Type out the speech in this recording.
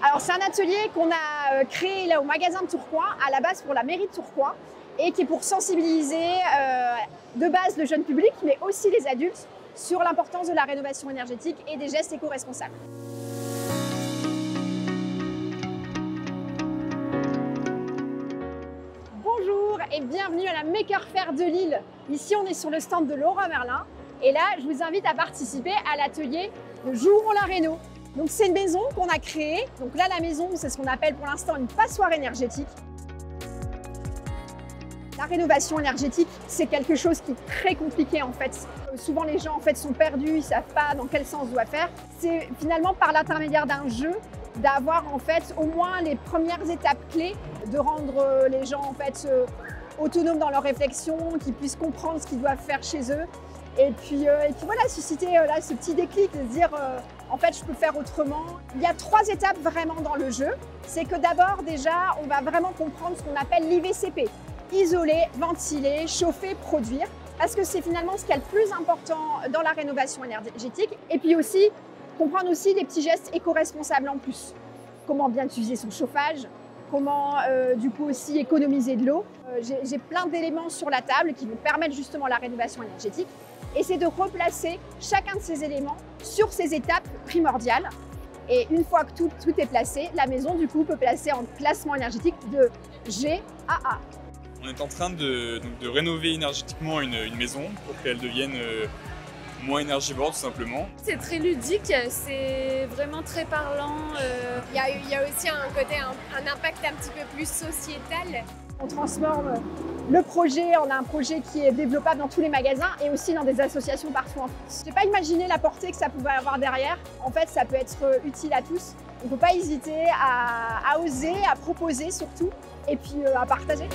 Alors c'est un atelier qu'on a créé là au magasin de Tourcoing, à la base pour la mairie de Tourcoing, et qui est pour sensibiliser de base le jeune public, mais aussi les adultes, sur l'importance de la rénovation énergétique et des gestes éco-responsables. Bonjour et bienvenue à la Maker Faire de Lille. Ici on est sur le stand de Leroy Merlin et là je vous invite à participer à l'atelier de Jouons la réno. Donc c'est une maison qu'on a créée. Donc là la maison c'est ce qu'on appelle pour l'instant une passoire énergétique. La rénovation énergétique, c'est quelque chose qui est très compliqué en fait. Souvent les gens en fait sont perdus, ils ne savent pas dans quel sens doit faire. C'est finalement par l'intermédiaire d'un jeu d'avoir en fait au moins les premières étapes clés, de rendre les gens en fait autonomes dans leur réflexion, qu'ils puissent comprendre ce qu'ils doivent faire chez eux. Et puis voilà, susciter là, ce petit déclic de se dire en fait je peux faire autrement. Il y a 3 étapes vraiment dans le jeu. C'est que d'abord déjà on va vraiment comprendre ce qu'on appelle l'IVCP. Isoler, ventiler, chauffer, produire. Parce que c'est finalement ce qui est le plus important dans la rénovation énergétique. Et puis aussi, comprendre aussi des petits gestes éco-responsables en plus. Comment bien utiliser son chauffage, comment du coup aussi économiser de l'eau. J'ai plein d'éléments sur la table qui vont permettre justement la rénovation énergétique. Et c'est de replacer chacun de ces éléments sur ces étapes primordiales. Et une fois que tout est placé, la maison du coup peut placer en classement énergétique de G à A. On est en train de rénover énergétiquement une maison pour qu'elle devienne moins énergivore tout simplement. C'est très ludique, c'est vraiment très parlant. Il y a aussi un côté, un impact un petit peu plus sociétal. On transforme le projet en un projet qui est développable dans tous les magasins et aussi dans des associations partout en France. Je n'ai pas imaginé la portée que ça pouvait avoir derrière. En fait, ça peut être utile à tous. Il ne faut pas hésiter à oser, à proposer surtout et puis à partager.